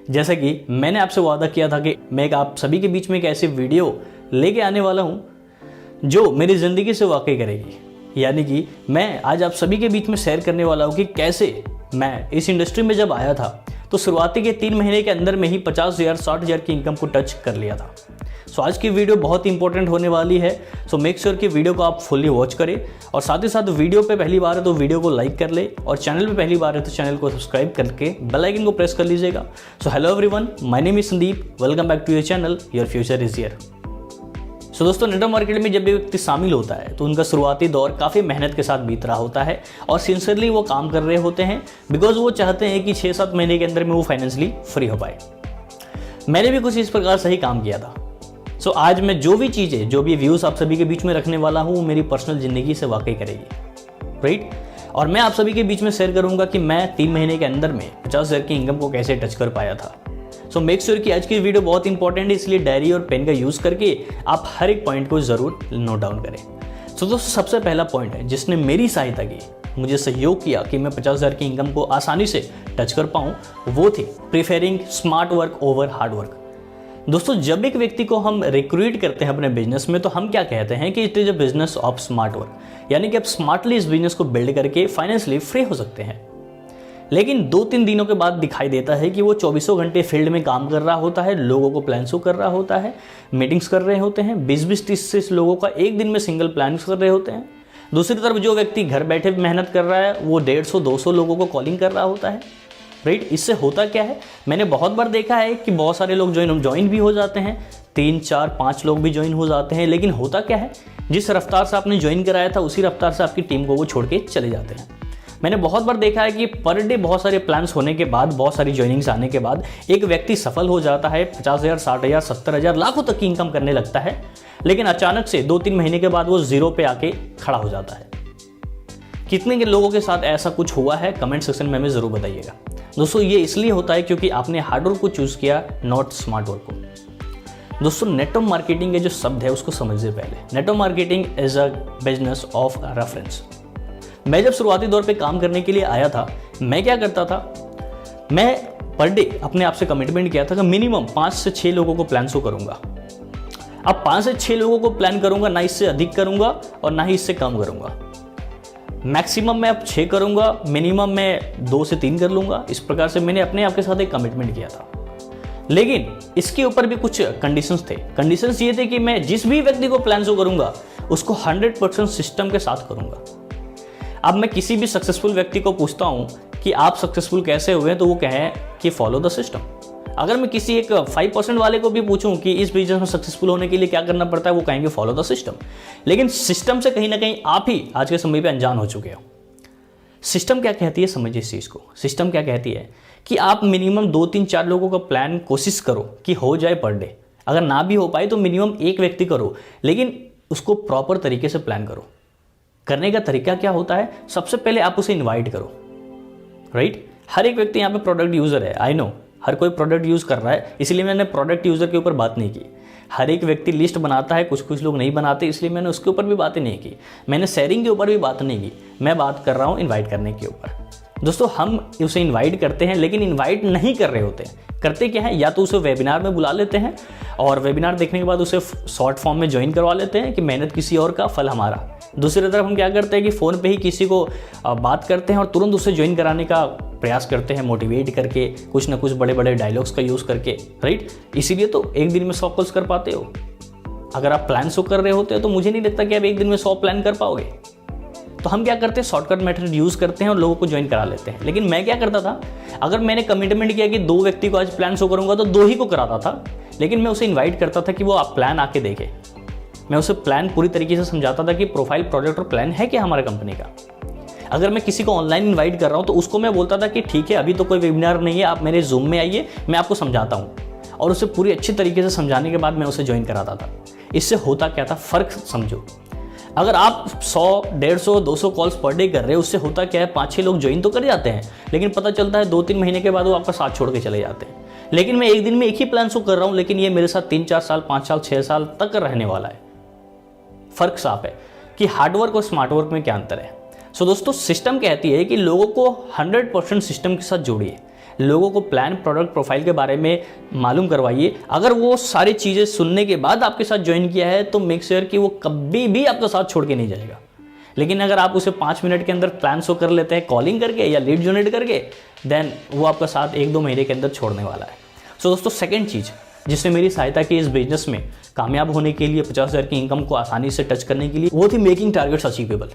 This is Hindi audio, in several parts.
जैसा कि मैंने आपसे वादा किया था कि मैं आप सभी के बीच में एक ऐसी वीडियो लेके आने वाला हूं जो मेरी ज़िंदगी से वाकई करेगी। यानी कि मैं आज आप सभी के बीच में शेयर करने वाला हूं कि कैसे मैं इस इंडस्ट्री में जब आया था तो शुरुआती के 3 महीने के अंदर में ही 50,000 60,000 की इनकम को टच कर लिया था। सो आज की वीडियो बहुत इंपॉर्टेंट होने वाली है। सो मेक श्योर कि वीडियो को आप फुल्ली वॉच करें और साथ ही साथ वीडियो पे पहली बार है तो वीडियो को लाइक कर ले और चैनल पे पहली बार है तो चैनल को सब्सक्राइब करके बेल आइकन को प्रेस कर लीजिएगा। So hello everyone, my name is Sandeep, welcome back to your channel, your future is here. So दोस्तों, नेटवर्क मार्केट में जब भी व्यक्ति शामिल होता है तो उनका शुरुआती दौर काफ़ी मेहनत के साथ बीत रहा होता है और सिंसियरली वो काम कर रहे होते हैं बिकॉज वो चाहते हैं कि 6-7 महीने के अंदर में वो फाइनेंशियली फ्री हो पाए। मैंने भी कुछ इस प्रकार से ही काम किया था। सो आज मैं जो भी चीज़ें, जो भी व्यूज़ आप सभी के बीच में रखने वाला हूँ वो मेरी पर्सनल ज़िंदगी से वाकई करेगी, राइट। और मैं आप सभी के बीच में शेयर करूँगा कि मैं 3 महीने के अंदर में 50,000 की इनकम को कैसे टच कर पाया था। सो मेक श्योर कि आज की वीडियो बहुत इंपॉर्टेंट है, इसलिए डायरी और पेन का यूज़ करके आप हर एक पॉइंट को ज़रूर नोट डाउन करें। सो दोस्तों, सबसे पहला पॉइंट है जिसने मेरी सहायता की, मुझे सहयोग किया कि मैं 50,000 की इनकम को आसानी से टच कर पाऊँ, वो थी preferring smart work over hard work. दोस्तों, जब एक व्यक्ति को हम रिक्रूट करते हैं अपने बिजनेस में तो हम क्या कहते हैं कि it is a business of smart work, यानी कि आप स्मार्टली इस बिजनेस को बिल्ड करके फाइनेंशियली फ्री हो सकते हैं। लेकिन 2-3 दिनों के बाद दिखाई देता है कि वो 24 घंटे फील्ड में काम कर रहा होता है, लोगों को प्लान शो कर रहा होता है, मीटिंग्स कर रहे होते हैं, 20-30 लोगों का एक दिन में सिंगल प्लान कर रहे होते हैं। दूसरी तरफ जो व्यक्ति घर बैठे मेहनत कर रहा है वो 150-200 लोगों को कॉलिंग कर रहा होता है, राइट। इससे होता क्या है, मैंने बहुत बार देखा है कि बहुत सारे लोग ज्वाइन भी हो जाते हैं, 3-4-5 लोग भी ज्वाइन हो जाते हैं, लेकिन होता क्या है, जिस रफ्तार से आपने ज्वाइन कराया था उसी रफ्तार से आपकी टीम को वो छोड़ के चले जाते हैं। मैंने बहुत बार देखा है कि पर डे बहुत सारे प्लान्स होने के बाद, बहुत सारी ज्वाइनिंग्स आने के बाद एक व्यक्ति सफल हो जाता है, 50,000 60,000 70,000 लाखों तक की इनकम करने लगता है, लेकिन अचानक से 2-3 महीने के बाद वो जीरो पे आके खड़ा हो जाता है। कितने के लोगों के साथ ऐसा कुछ हुआ है, कमेंट सेक्शन में हमें ज़रूर बताइएगा। दोस्तों, ये इसलिए होता है क्योंकि आपने हार्डवर्क को चूज़ किया, नॉट स्मार्ट वर्क को। दोस्तों, नेटवर्क मार्केटिंग के जो शब्द है उसको समझिए पहले। Network marketing is a business of reference. मैं जब शुरुआती दौर पे काम करने के लिए आया था, मैं क्या करता था, मैं पर डे अपने आप से कमिटमेंट किया था कि मिनिमम 5 से 6 लोगों को प्लान शो करूंगा। अब 5 से 6 लोगों को प्लान करूंगा, ना इससे अधिक करूंगा और ना ही इससे कम करूंगा। मैक्सिमम मैं अब 6 करूंगा, मिनिमम मैं 2 से 3 कर लूंगा। इस प्रकार से मैंने अपने आप के साथ एक कमिटमेंट किया था। लेकिन इसके ऊपर भी कुछ कंडीशंस थे। कंडीशंस ये थे कि मैं जिस भी व्यक्ति को प्लान शो करूंगा उसको 100% सिस्टम के साथ करूंगा। अब मैं किसी भी सक्सेसफुल व्यक्ति को पूछता हूं कि आप सक्सेसफुल कैसे हुए हैं तो वो कहें कि फॉलो द सिस्टम। अगर मैं किसी एक 5% वाले को भी पूछूं कि इस बिजनेस में सक्सेसफुल होने के लिए क्या करना पड़ता है, वो कहेंगे फॉलो द सिस्टम। लेकिन सिस्टम से कहीं ना कहीं आप ही आज के समय पे अनजान हो चुके हो। सिस्टम क्या कहती है, समझिए इस चीज़ को। सिस्टम क्या कहती है कि आप मिनिमम 2-3-4 लोगों का प्लान कोशिश करो कि हो जाए पर डे। अगर ना भी हो पाए तो मिनिमम एक व्यक्ति करो, लेकिन उसको प्रॉपर तरीके से प्लान करो। करने का तरीका क्या होता है, सबसे पहले आप उसे इनवाइट करो, राइट। हर एक व्यक्ति यहाँ पे प्रोडक्ट यूज़र है, आई नो हर कोई प्रोडक्ट यूज़ कर रहा है, इसलिए मैंने प्रोडक्ट यूज़र के ऊपर बात नहीं की। हर एक व्यक्ति लिस्ट बनाता है, कुछ लोग नहीं बनाते, इसलिए मैंने उसके ऊपर भी बातें नहीं की। मैंने शेयरिंग के ऊपर भी बात नहीं की, मैं बात कर रहा हूँ इन्वाइट करने के ऊपर। दोस्तों, हम उसे इन्वाइट करते हैं लेकिन इन्वाइट नहीं कर रहे होते हैं। करते क्या है, या तो उसे वेबिनार में बुला लेते हैं और वेबिनार देखने के बाद उसे शॉर्ट फॉर्म में ज्वाइन करवा लेते हैं कि मेहनत किसी और का फल हमारा। दूसरी तरफ हम क्या करते हैं कि फ़ोन पे ही किसी को बात करते हैं और तुरंत उसे ज्वाइन कराने का प्रयास करते हैं, मोटिवेट करके, कुछ ना कुछ बड़े बड़े डायलॉग्स का यूज़ करके, राइट। इसीलिए तो एक दिन में 100 कॉल्स कर पाते हो। अगर आप प्लान शो कर रहे होते हो तो मुझे नहीं लगता कि आप एक दिन में 100 प्लान कर पाओगे। तो हम क्या करते हैं, शॉर्टकट मेथड यूज़ करते हैं और लोगों को ज्वाइन करा लेते हैं। लेकिन मैं क्या करता था, अगर मैंने कमिटमेंट किया कि 2 व्यक्ति को आज प्लान शो करूंगा तो 2 ही को कराता था, लेकिन मैं उसे इन्वाइट करता था कि वो आप प्लान आके देखे। मैं उसे प्लान पूरी तरीके से समझाता था कि प्रोफाइल, प्रोडक्ट और प्लान है क्या हमारे कंपनी का। अगर मैं किसी को ऑनलाइन इन्वाइट कर रहा हूँ तो उसको मैं बोलता था कि ठीक है, अभी तो कोई वेबिनार नहीं है, आप मेरे जूम में आइए, मैं आपको समझाता हूँ। और उसे पूरी अच्छी तरीके से समझाने के बाद मैं उसे ज्वाइन कराता था। इससे होता क्या था, फ़र्क समझो। अगर आप 100, 150, 200 कॉल्स पर डे कर रहे हो, उससे होता क्या है, 5-6 लोग ज्वाइन तो कर जाते हैं, लेकिन पता चलता है 2-3 महीने के बाद वो आपका साथ छोड़ के चले जाते हैं। लेकिन मैं एक दिन में एक ही प्लान शो कर रहा हूँ, लेकिन ये मेरे साथ 3-4 साल, 5 साल, 6 साल तक रहने वाला है। फ़र्क साफ है कि हार्डवर्क और स्मार्ट वर्क में क्या अंतर है। सो दोस्तों, सिस्टम कहती है कि लोगों को 100% सिस्टम के साथ जोड़िए। लोगों को प्लान, प्रोडक्ट, प्रोफाइल के बारे में मालूम करवाइए। अगर वो सारी चीज़ें सुनने के बाद आपके साथ ज्वाइन किया है तो मेक श्योर कि वो कभी भी आपका साथ छोड़ के नहीं जाएगा। लेकिन अगर आप उसे 5 मिनट के अंदर प्लान शो कर लेते हैं कॉलिंग करके या लीड जनरेट करके, देन वो आपका साथ 1-2 महीने के अंदर छोड़ने वाला है। सो दोस्तों, सेकंड चीज़ जिसने मेरी सहायता की इस बिजनेस में कामयाब होने के लिए, 50,000 की इनकम को आसानी से टच करने के लिए, वो थी मेकिंग टारगेट्स अचीवेबल।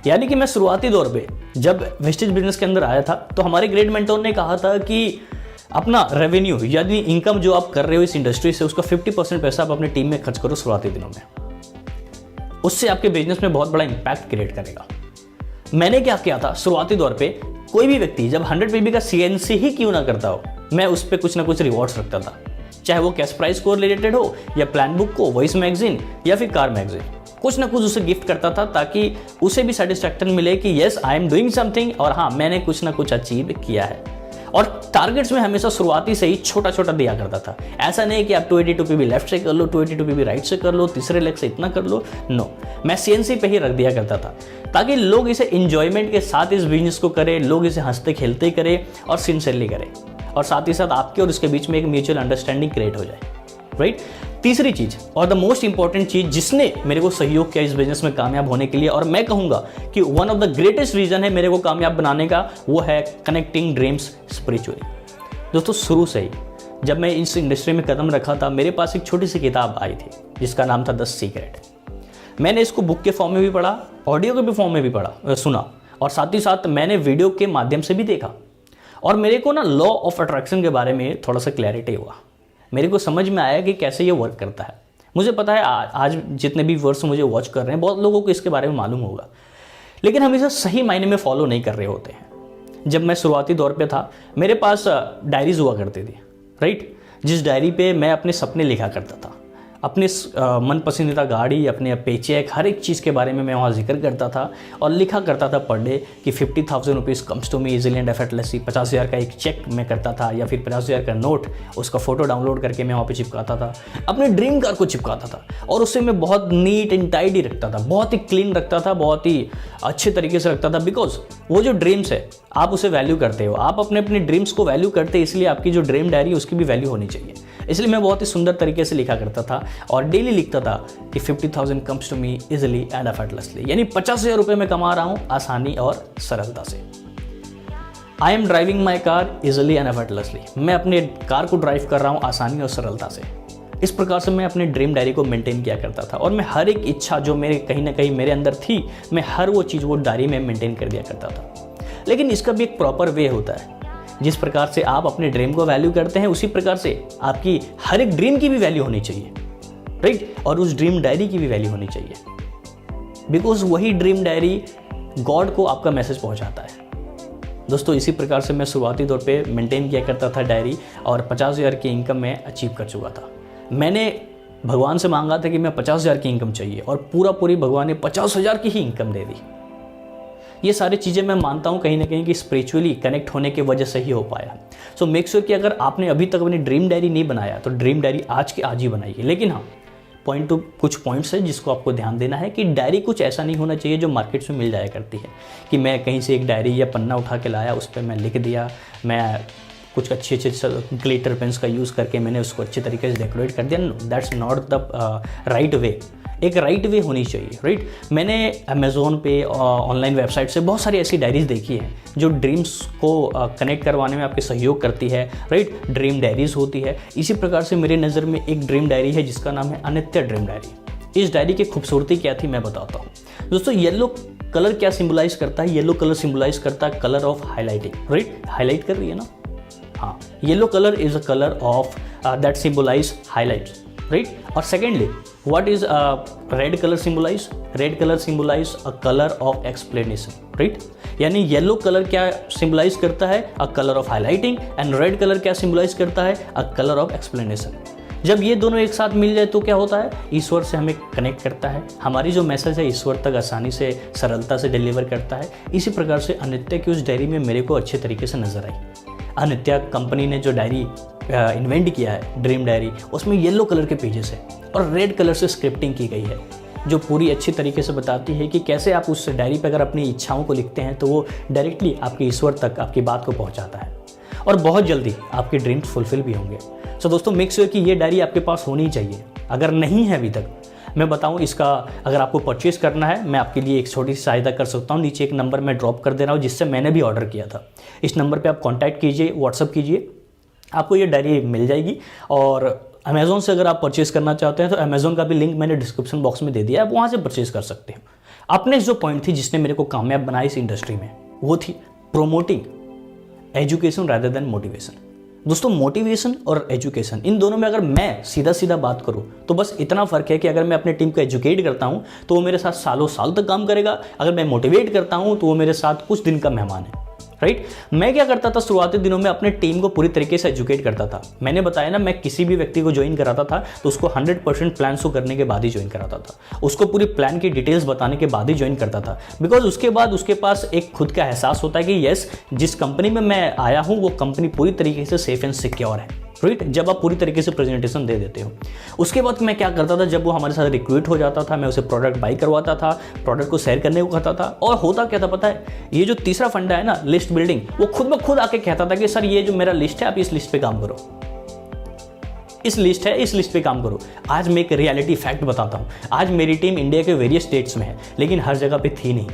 यानी कि मैं शुरुआती दौर पे जब वेस्टेज बिजनेस के अंदर आया था तो हमारे ग्रेट मेंटोर ने कहा था कि अपना रेवेन्यू यानी इनकम जो आप कर रहे हो इस इंडस्ट्री से, उसका 50% पैसा आप अपनी टीम में खर्च करो शुरुआती दिनों में। उससे आपके बिजनेस में बहुत बड़ा इंपैक्ट क्रिएट करेगा। मैंने क्या किया था, शुरुआती दौर पे कोई भी व्यक्ति जब 100 PB का CNC ही क्यों ना करता हो, मैं उस पर कुछ ना कुछ रिवॉर्ड्स रखता था, चाहे वो कैश प्राइस को रिलेटेड हो या प्लान बुक को, वॉइस मैगजीन या फिर कार मैगजीन, कुछ ना कुछ उसे गिफ्ट करता था ताकि उसे भी सेटिस्फैक्शन मिले कि yes I am doing something, और हाँ मैंने कुछ ना कुछ अचीव किया है। और टारगेट्स में हमेशा शुरुआती से ही छोटा छोटा दिया करता था। ऐसा नहीं कि आप 282 PB लेफ्ट से कर लो, 282 PB राइट से कर लो, तीसरे लेग से इतना कर लो, नो, मैं CNC पे ही रख दिया करता था ताकि लोग इसे इंजॉयमेंट के साथ इस बिजनेस को करें, लोग इसे हंसते खेलते करें और सिंसियरली करें, और साथ ही साथ आपके और उसके बीच में एक म्यूचुअल अंडरस्टैंडिंग क्रिएट हो जाए, राइट। तीसरी चीज और द मोस्ट इंपॉर्टेंट चीज जिसने मेरे को सहयोग किया इस बिजनेस में कामयाब होने के लिए, और मैं कहूंगा कि one of the greatest reason है मेरे को कामयाब बनाने का, वो है कनेक्टिंग ड्रीम्स स्पिरिचुअली। दोस्तों, शुरू से ही जब मैं इस इंडस्ट्री में कदम रखा था, मेरे पास एक छोटी सी किताब आई थी जिसका नाम था द सीक्रेट। मैंने इसको बुक के फॉर्म में भी पढ़ा, ऑडियो के भी फॉर्म में भी पढ़ा, सुना, और साथ ही साथ मैंने वीडियो के माध्यम से भी देखा, और मेरे को ना लॉ ऑफ अट्रैक्शन के बारे में थोड़ा सा क्लैरिटी हुआ। मेरे को समझ में आया कि कैसे ये वर्क करता है। मुझे पता है आज जितने भी व्यूअर्स मुझे वॉच कर रहे हैं, बहुत लोगों को इसके बारे में मालूम होगा, लेकिन हम इसे सही मायने में फॉलो नहीं कर रहे होते हैं। जब मैं शुरुआती दौर पे था, मेरे पास डायरीज हुआ करती थी, राइट, जिस डायरी पे मैं अपने सपने लिखा करता था, अपने मन पसंदीदा गाड़ी, अपने पेचेक, हर एक चीज़ के बारे में मैं वहाँ जिक्र करता था और लिखा करता था पर डे कि 50,000 rupees comes to me easily and effortlessly. 50,000 का एक चेक मैं करता था या फिर 50,000 का नोट, उसका फोटो डाउनलोड करके मैं वहाँ पे चिपकाता था, अपने ड्रीम कार को चिपकाता था, और उसे मैं बहुत नीट एंड टाइडी रखता था, बहुत ही क्लीन रखता था, बहुत ही अच्छे तरीके से रखता था। बिकॉज वो जो ड्रीम्स है आप उसे वैल्यू करते हो, आप अपने ड्रीम्स को वैल्यू करते हैं, इसलिए आपकी जो ड्रीम डायरी उसकी भी वैल्यू होनी चाहिए। इसलिए मैं बहुत ही सुंदर तरीके से लिखा करता था और डेली लिखता था कि 50,000 comes to me easily and effortlessly, यानी 50,000 रुपये मैं कमा रहा हूं आसानी और सरलता से। I am driving my car easily and effortlessly, मैं अपने कार को ड्राइव कर रहा हूं आसानी और सरलता से। इस प्रकार से मैं अपने ड्रीम डायरी को मेंटेन किया करता था, और मैं हर एक इच्छा जो मेरे कहीं ना कहीं मेरे अंदर थी, मैं हर वो चीज़ वो डायरी में मेंटेन कर दिया करता था। लेकिन इसका भी एक प्रॉपर वे होता है। जिस प्रकार से आप अपने ड्रीम को वैल्यू करते हैं, उसी प्रकार से आपकी हर एक ड्रीम की भी वैल्यू होनी चाहिए, राइट, और उस ड्रीम डायरी की भी वैल्यू होनी चाहिए, बिकॉज वही ड्रीम डायरी गॉड को आपका मैसेज पहुंचाता है। दोस्तों, इसी प्रकार से मैं शुरुआती तौर पे मेंटेन किया करता था डायरी, और 50,000 की इनकम मैं अचीव कर चुका था। मैंने भगवान से मांगा था कि मैं 50,000 की इनकम चाहिए, और पूरी भगवान ने 50,000 की ही इनकम दे दी। ये सारी चीज़ें मैं मानता हूँ कहीं ना कहीं कि स्पिरिचुअली कनेक्ट होने की वजह से ही हो पाया। सो मेक श्योर कि अगर आपने अभी तक अपनी ड्रीम डायरी नहीं बनाया तो ड्रीम डायरी आज के आज ही बनाइए। लेकिन हाँ, कुछ पॉइंट्स है जिसको आपको ध्यान देना है कि डायरी कुछ ऐसा नहीं होना चाहिए जो मार्केट में मिल जाया करती है, कि मैं कहीं से एक डायरी या पन्ना उठा के लाया, उस पर मैं लिख दिया, मैं कुछ अच्छे ग्लिटर पेन्स का यूज़ करके मैंने उसको अच्छे तरीके से डेकोरेट कर दिया। No, that's not the right way. एक राइट वे होनी चाहिए, राइट। मैंने अमेज़ोन पे ऑनलाइन वेबसाइट से बहुत सारी ऐसी डायरीज देखी हैं जो ड्रीम्स को कनेक्ट करवाने में आपके सहयोग करती है, राइट, ड्रीम डायरीज होती है। इसी प्रकार से मेरे नज़र में एक ड्रीम डायरी है जिसका नाम है अनित्य ड्रीम डायरी। इस डायरी की खूबसूरती क्या थी मैं बताता हूँ। दोस्तों, येलो कलर क्या सिंबलाइज करता है? येलो कलर सिंबलाइज करता है colour of highlighting, right, highlight कर रही है ना, हाँ, yellow colour is a colour of that symbolise highlights, right. और secondly, what is red colour symbolise? Red colour symbolise a colour of explanation, right. यानी येलो कलर क्या सिंबलाइज करता है? A colour of highlighting, and red colour क्या सिंबलाइज करता है? A colour of explanation. जब ये दोनों एक साथ मिल जाए तो क्या होता है? ईश्वर से हमें कनेक्ट करता है, हमारी जो मैसेज है ईश्वर तक आसानी से, सरलता से डिलीवर करता है। इसी प्रकार से अनित्य की उस डायरी में मेरे को अच्छे तरीके से नजर आई। अनित्य कंपनी ने जो डायरी इन्वेंट किया है, ड्रीम डायरी, उसमें येलो कलर के पेजेस है और रेड कलर से स्क्रिप्टिंग की गई है, जो पूरी अच्छी तरीके से बताती है कि कैसे आप उस डायरी पर अगर अपनी इच्छाओं को लिखते हैं तो वो डायरेक्टली आपके ईश्वर तक आपकी बात को पहुंचाता है। और बहुत जल्दी आपके ड्रीम्स फुलफिल भी होंगे। सो दोस्तों मेक श्योर कि ये डायरी आपके पास होनी चाहिए। अगर नहीं है अभी तक, मैं बताऊं इसका अगर आपको परचेज करना है, मैं आपके लिए एक छोटी सी सहायता कर सकता हूं। नीचे एक नंबर मैं ड्रॉप कर दे रहा हूं जिससे मैंने भी ऑर्डर किया था। इस नंबर पे आप कांटेक्ट कीजिए, व्हाट्सअप कीजिए, आपको ये डायरी मिल जाएगी। और अमेज़ॉन से अगर आप परचेज करना चाहते हैं तो अमेज़ॉन का भी लिंक मैंने डिस्क्रिप्शन बॉक्स में दे दिया है, आप वहाँ से परचेज कर सकते हैं। अपने जो पॉइंट थी जिसने मेरे को कामयाब बनाया इस इंडस्ट्री में, वो थी promoting education rather than motivation. दोस्तों मोटिवेशन और एजुकेशन, इन दोनों में अगर मैं सीधा सीधा बात करूं तो बस इतना फ़र्क है कि अगर मैं अपने टीम को एजुकेट करता हूं तो वो मेरे साथ सालों साल तक काम करेगा, अगर मैं मोटिवेट करता हूं तो वो मेरे साथ कुछ दिन का मेहमान है, राइट। मैं क्या करता था शुरुआती दिनों में, अपने टीम को पूरी तरीके से एजुकेट करता था। मैंने बताया ना, मैं किसी भी व्यक्ति को ज्वाइन कराता था तो उसको 100% प्लान शो करने के बाद ही ज्वाइन कराता था, उसको पूरी प्लान की डिटेल्स बताने के बाद ही ज्वाइन करता था। बिकॉज उसके बाद उसके पास एक खुद का एहसास होता है कि यस, जिस कंपनी में मैं आया हूँ वो कंपनी पूरी तरीके से सेफ एंड सिक्योर है, राइट। जब आप पूरी तरीके से प्रेजेंटेशन दे देते हो, उसके बाद मैं क्या करता था, जब वो हमारे साथ रिक्रूट हो जाता था, मैं उसे प्रोडक्ट बाई करवाता था, प्रोडक्ट को शेयर करने को कहता था। और होता क्या था पता है, ये जो तीसरा फंडा है ना, लिस्ट बिल्डिंग, वो खुद ब खुद आके कहता था कि सर ये जो मेरा लिस्ट है, आप इस लिस्ट पे काम करो, इस लिस्ट है, इस लिस्ट पे काम करो। आज मैं एक रियलिटी फैक्ट बताता हूँ। आज मेरी टीम इंडिया के वेरियस स्टेट्स में है, लेकिन हर जगह पे थी नहीं।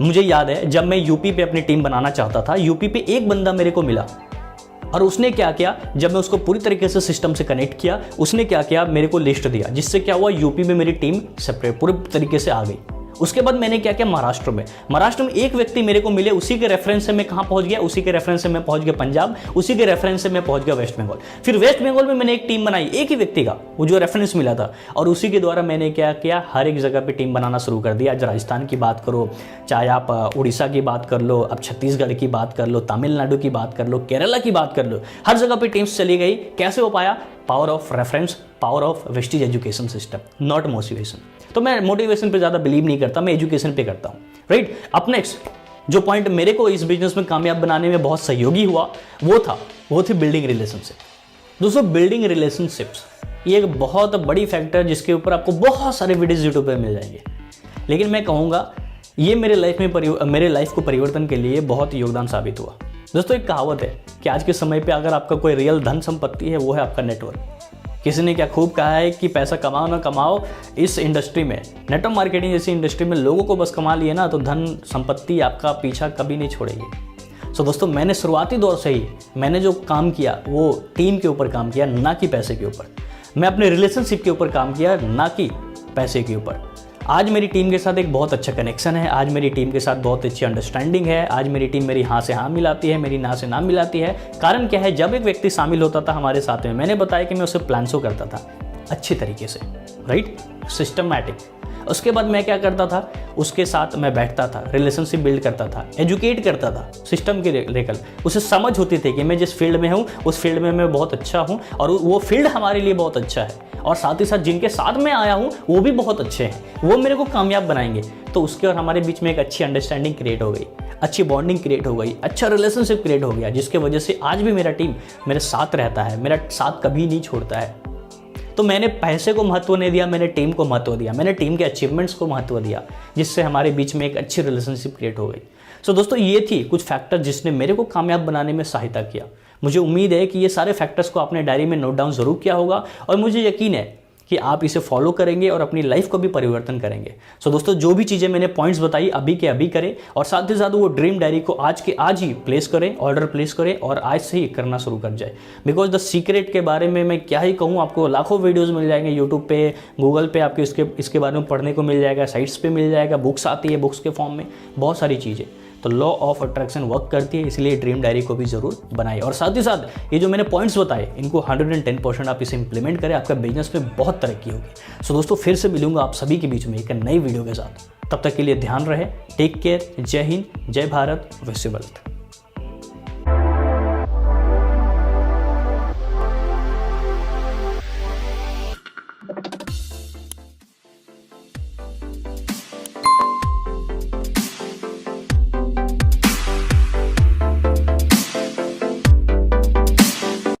मुझे याद है जब मैं यूपी पे अपनी टीम बनाना चाहता था, यूपी पे एक बंदा मेरे को मिला और उसने क्या किया, जब मैं उसको पूरी तरीके से सिस्टम से कनेक्ट किया, उसने क्या किया, मेरे को लिस्ट दिया, जिससे क्या हुआ, यूपी में मेरी टीम सेपरेट पूरी तरीके से आ गई। उसके बाद मैंने क्या किया, महाराष्ट्र में एक व्यक्ति मेरे को मिले, उसी के रेफरेंस से मैं कहाँ पहुंच गया, उसी के रेफरेंस से मैं पहुंच गया पंजाब, उसी के रेफरेंस से मैं पहुंच गया वेस्ट बंगाल। फिर वेस्ट बंगाल में मैंने एक टीम बनाई, एक ही व्यक्ति का, वो जो रेफरेंस मिला था, और उसी के द्वारा मैंने क्या किया, हर एक जगह पे टीम बनाना शुरू कर दिया। आज राजस्थान की बात करो, चाहे आप उड़ीसा की बात कर लो, अब छत्तीसगढ़ की बात कर लो, तमिलनाडु की बात कर लो, केरला की बात कर लो, हर जगह पे टीम्स चली गई। कैसे हो पाया? Power of reference, power of Vestige education system, not motivation. तो मैं मोटिवेशन पे ज़्यादा बिलीव नहीं करता, मैं एजुकेशन पे करता हूँ, राइट। अब नेक्स्ट जो पॉइंट मेरे को इस बिजनेस में कामयाब बनाने में बहुत सहयोगी हुआ, वो थी बिल्डिंग रिलेशनशिप। दोस्तों बिल्डिंग रिलेशनशिप्स ये एक बहुत बड़ी फैक्टर, जिसके ऊपर आपको बहुत सारे वीडियोज यूट्यूब पे मिल जाएंगे, लेकिन मैं कहूँगा ये मेरे लाइफ को परिवर्तन के लिए बहुत योगदान साबित हुआ। दोस्तों एक कहावत है कि आज के समय पे अगर आपका कोई रियल धन संपत्ति है, वो है आपका नेटवर्क। किसी ने क्या खूब कहा है कि पैसा कमाओ ना कमाओ, इस इंडस्ट्री में, नेटवर्क मार्केटिंग जैसी इंडस्ट्री में लोगों को बस कमा लिए ना, तो धन संपत्ति आपका पीछा कभी नहीं छोड़ेगी। सो दोस्तों मैंने शुरुआती दौर से ही मैंने जो काम किया वो टीम के ऊपर काम किया, ना कि पैसे के ऊपर। मैं अपने रिलेशनशिप के ऊपर काम किया, ना कि पैसे के ऊपर। आज मेरी टीम के साथ एक बहुत अच्छा कनेक्शन है, आज मेरी टीम के साथ बहुत अच्छी अंडरस्टैंडिंग है, आज मेरी टीम मेरी हाँ से हाँ मिलाती है, मेरी ना से ना मिलाती है। कारण क्या है, जब एक व्यक्ति शामिल होता था हमारे साथ में, मैंने बताया कि मैं उसे प्लान शो करता था अच्छी तरीके से, राइट, सिस्टमैटिक। उसके बाद मैं क्या करता था, उसके साथ मैं बैठता था, रिलेशनशिप बिल्ड करता था, एजुकेट करता था सिस्टम के लेकर। उसे समझ होती थी कि मैं जिस फील्ड में हूँ उस फील्ड में मैं बहुत अच्छा हूँ और वो फील्ड हमारे लिए बहुत अच्छा है, और साथ ही साथ जिनके साथ मैं आया हूँ वो भी बहुत अच्छे हैं, वो मेरे को कामयाब बनाएंगे। तो उसके और हमारे बीच में एक अच्छी अंडरस्टैंडिंग क्रिएट हो गई, अच्छी बॉन्डिंग क्रिएट हो गई, अच्छा रिलेशनशिप क्रिएट हो गया, जिसके वजह से आज भी मेरा टीम मेरे साथ रहता है, मेरा साथ कभी नहीं छोड़ता है। तो मैंने पैसे को महत्व नहीं दिया, मैंने टीम को महत्व दिया, मैंने टीम के अचीवमेंट्स को महत्व दिया, जिससे हमारे बीच में एक अच्छी रिलेशनशिप क्रिएट हो गई। सो दोस्तों ये थी कुछ फैक्टर जिसने मेरे को कामयाब बनाने में सहायता किया। मुझे उम्मीद है कि ये सारे फैक्टर्स को आपने डायरी में नोट डाउन जरूर किया होगा, और मुझे यकीन है कि आप इसे फॉलो करेंगे और अपनी लाइफ को भी परिवर्तन करेंगे। सो दोस्तों जो भी चीज़ें मैंने पॉइंट्स बताई अभी के अभी करें, और साथ ही साथ वो ड्रीम डायरी को आज के आज ही प्लेस करें, ऑर्डर प्लेस करें और आज से ही करना शुरू कर जाए। बिकॉज द सीक्रेट के बारे में मैं क्या ही कहूँ, आपको लाखों वीडियोज़ मिल जाएंगे यूट्यूब पे, गूगल पे, आपको इसके बारे में पढ़ने को मिल जाएगा, साइट्स पर मिल जाएगा, बुक्स आती है, बुक्स के फॉर्म में बहुत सारी चीज़ें। तो लॉ ऑफ अट्रैक्शन वर्क करती है, इसलिए ड्रीम डायरी को भी जरूर बनाइए। और साथ ही साथ ये जो मैंने पॉइंट्स बताए, इनको 110% आप इसे इंप्लीमेंट करें, आपका बिजनेस में बहुत तरक्की होगी। सो दोस्तों फिर से मिलूंगा आप सभी के बीच में एक नई वीडियो के साथ। तब तक के लिए ध्यान रहे, टेक केयर, जय हिंद, जय भारत, विश्व वेल्थ।